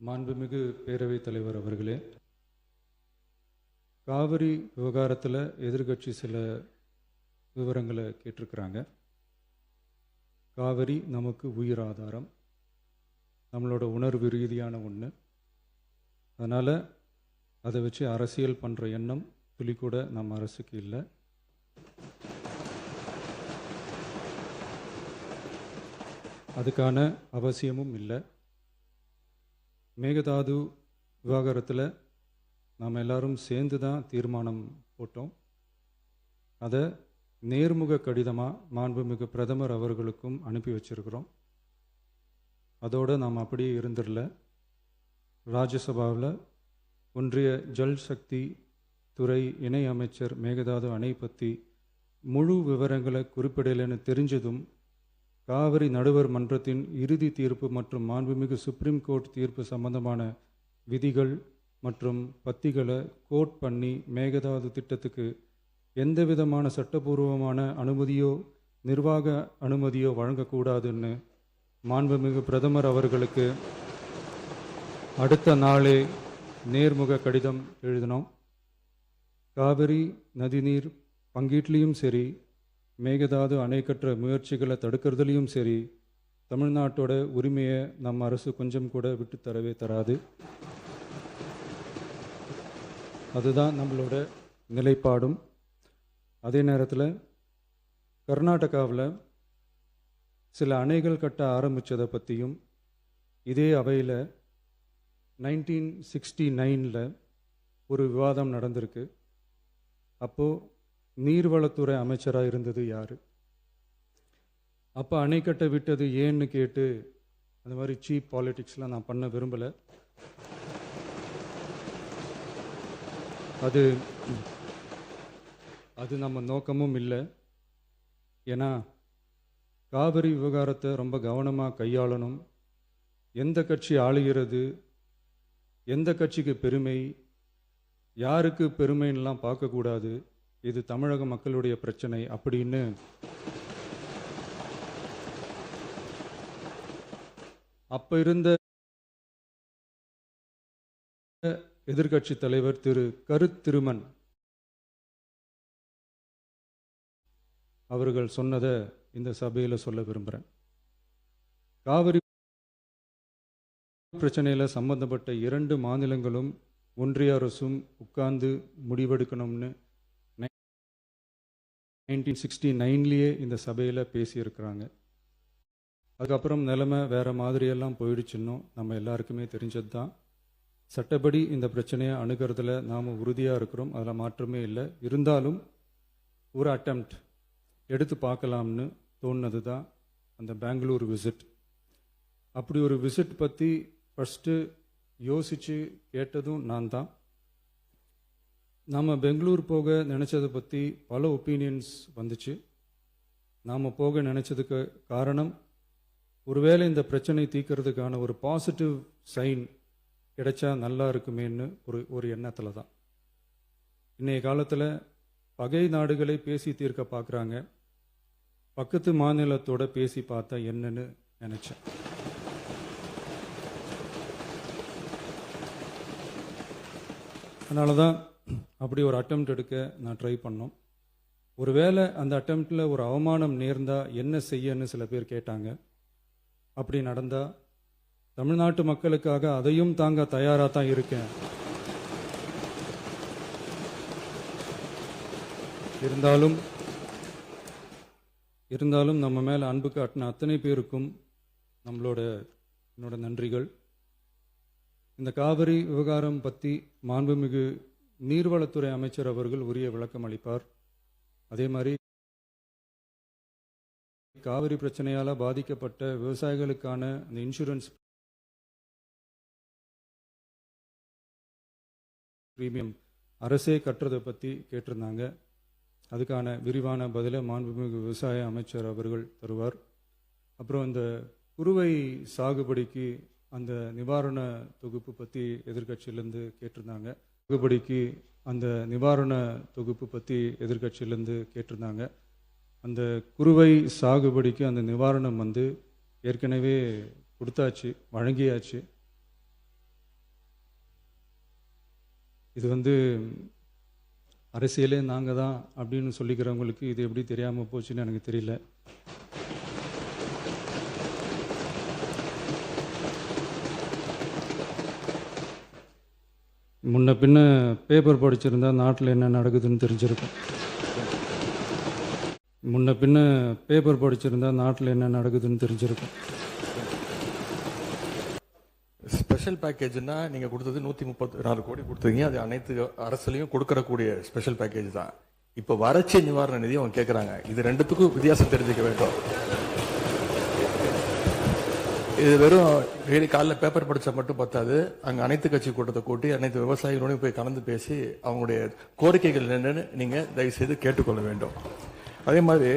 மாண்புமிகு பேரவைத் தலைவர் அவர்களே, காவிரி விவகாரத்தில் எதிர்கட்சி சில விவரங்களை கேட்டிருக்கிறாங்க. காவிரி நமக்கு உயிர் ஆதாரம், நம்மளோட உணர்வு ரீதியான ஒன்று. அதனால் அதை வச்சு அரசியல் பண்ணுற எண்ணம் துளி கூட நம்ம அரசுக்கு இல்லை. அதுக்கான அவசியமும் இல்லை. மேகதாது விவகாரத்தில் நாம் எல்லாரும் சேர்ந்து தான் தீர்மானம் போட்டோம். அதை நேர்முக கடிதமாக மாண்புமிகு பிரதமர் அவர்களுக்கும் அனுப்பி வச்சிருக்கிறோம். அதோடு நாம் அப்படியே இருந்துடல. ராஜ்யசபாவில் ஒன்றிய ஜல் சக்தி துறை இணை அமைச்சர் மேகதாது அணை பற்றி முழு விவரங்களை குறிப்பிடலைன்னு தெரிஞ்சதும் காவிரி நடுவர் மன்றத்தின் இறுதி தீர்ப்பு மற்றும் மாண்புமிகு சுப்ரீம் கோர்ட் தீர்ப்பு சம்பந்தமான விதிகள் மற்றும் பத்திகளை கோட் பண்ணி மேகதாது திட்டத்துக்கு எந்த விதமான சட்டபூர்வமான அனுமதியோ நிர்வாக அனுமதியோ வழங்கக்கூடாதுன்னு மாண்புமிகு பிரதமர் அவர்களுக்கு அடுத்த நாளே நேர்முக கடிதம் எழுதினோம். காவிரி நதிநீர் பங்கீட்லேயும் சரி, மேகதாது அணை கட்டுற முயற்சிகளை தடுக்கிறதுலையும் சரி, தமிழ்நாட்டோட உரிமையை நம்ம அரசு கொஞ்சம் கூட விட்டு தரவே தராது. அதுதான் நம்மளோட நிலைப்பாடும். அதே நேரத்தில் கர்நாடகாவில் சில அணைகள் கட்ட ஆரம்பித்ததை பற்றியும் இதே அவையில் 1969 ஒரு விவாதம் நடந்திருக்கு. அப்போது நீர்வளத்துறை அமைச்சராக இருந்தது யார்? அப்போ அணை கட்ட விட்டது ஏன்னு கேட்டு அந்த மாதிரி சீப் பாலிட்டிக்ஸ்லாம் நான் பண்ண விரும்பலை. அது நம்ம நோக்கமும் இல்லை. ஏன்னா காவிரி விவகாரத்தை ரொம்ப கவனமாக கையாளணும். எந்த கட்சி ஆளுகிறது, எந்த கட்சிக்கு பெருமை, யாருக்கு பெருமைன்னெலாம் பார்க்கக்கூடாது. இது தமிழக மக்களுடைய பிரச்சனை அப்படின்னு அப்ப இருந்த எதிர்கட்சி தலைவர் திரு கருத்திருமன் அவர்கள் சொன்னதை இந்த சபையில் சொல்ல விரும்புகிறேன். காவிரி பிரச்சனையில் சம்பந்தப்பட்ட 2 மாநிலங்களும் ஒன்றிய அரசும் உட்கார்ந்து முடிவெடுக்கணும்னு 1969 இந்த சபையில் பேசியிருக்கிறாங்க. அதுக்கப்புறம் நிலைமை வேறு மாதிரியெல்லாம் போயிடுச்சுன்னும் நம்ம எல்லாருக்குமே தெரிஞ்சது தான். சட்டப்படி இந்த பிரச்சனையை அணுகிறதுல நாம் உறுதியாக இருக்கிறோம், அதில் மாற்றமே இல்லை. இருந்தாலும் ஒரு அட்டெம்ப்ட் எடுத்து பார்க்கலாம்னு தோணுனது தான் அந்த பெங்களூர் விசிட். அப்படி ஒரு விசிட் பற்றி ஃபஸ்ட்டு யோசித்து கேட்டதும் நான் தான். நாம் பெங்களூர் போக நினச்சதை பற்றி பல ஒப்பீனியன்ஸ் வந்துச்சு. நாம் போக நினச்சதுக்கு காரணம், ஒருவேளை இந்த பிரச்சனை தீர்க்கறதுக்கான ஒரு பாசிட்டிவ் சைன் கிடைச்சா நல்லா இருக்குமேன்னு ஒரு எண்ணத்தில் தான். இன்றைய காலத்தில் பகை நாடுகளை பேசி தீர்க்க பார்க்குறாங்க, பக்கத்து மாநிலத்தோட பேசி பார்த்தா என்னன்னு நினச்சேன். அதனால தான் அப்படி ஒரு அட்டெம்ப்ட் எடுக்க நான் ட்ரை பண்ணோம். ஒருவேளை அந்த அட்டெம்ப்டில் ஒரு அவமானம் நேர்ந்தால் என்ன செய்யன்னு சில பேர் கேட்டாங்க. அப்படி நடந்தால் தமிழ்நாட்டு மக்களுக்காக அதையும் தாங்க தயாராக தான் இருக்கேன். இருந்தாலும் நம்ம மேலே அன்பு காட்டின அத்தனை பேருக்கும் என்னோட நன்றிகள். இந்த காவிரி விவகாரம் பற்றி மாண்புமிகு நீர்வளத்துறை அமைச்சர் அவர்கள் உரிய விளக்கம் அளிப்பார். அதே மாதிரி காவிரி பிரச்சனையால் பாதிக்கப்பட்ட விவசாயிகளுக்கான அந்த இன்சூரன்ஸ் பிரீமியம் அரசே கட்டுறதை பற்றி கேட்டிருந்தாங்க. அதுக்கான விரிவான பதிலை மாண்புமிகு விவசாய அமைச்சர் அவர்கள் தருவார். அப்புறம் இந்த குறுவை சாகுபடிக்கு அந்த நிவாரண தொகுப்பு பற்றி எதிர்கட்சியிலேருந்து கேட்டிருந்தாங்க. அந்த நிவாரண தொகுப்பு பற்றி எதிர்கட்சியிலேருந்து கேட்டிருந்தாங்க. அந்த குறுவை சாகுபடிக்கு அந்த நிவாரணம் ஏற்கனவே கொடுத்தாச்சு, வழங்கியாச்சு. இது வந்து அரசியலே நாங்கள் தான் அப்படின்னு சொல்லிக்கிறவங்களுக்கு இது எப்படி தெரியாமல் போச்சுன்னு எனக்கு தெரியல. முன்ன பின்ன பேப்பர் படிச்சிருந்தா நாட்டில் என்ன நடக்குதுன்னு தெரிஞ்சிருக்கும். முன்ன பின்ன பேப்பர் படிச்சிருந்தா நாட்டில் என்ன நடக்குதுன்னு தெரிஞ்சிருக்கும். ஸ்பெஷல் பேக்கேஜ்னா நீங்க கொடுத்தது 134 கோடி கொடுத்தீங்க. அது அனைத்து அரசுலையும் கொடுக்கறக்கூடிய ஸ்பெஷல் பேக்கேஜ் தான். இப்ப வறட்சி நிவாரண நிதி அவங்க கேட்கறாங்க. இது ரெண்டுத்துக்கும் வித்தியாசம் தெரிஞ்சுக்க வேண்டும். இது வெறும் டெய்லி காலைல பேப்பர் படிச்சா மட்டும் பத்தாது. அங்க அனைத்து கட்சி கூட்டத்தை கூட்டி அனைத்து விவசாயிகளோடையும் போய் கலந்து பேசி அவங்களுடைய கோரிக்கைகள் என்னன்னு நீங்க தயவு செய்து கேட்டுக்கொள்ள வேண்டும். அதே மாதிரி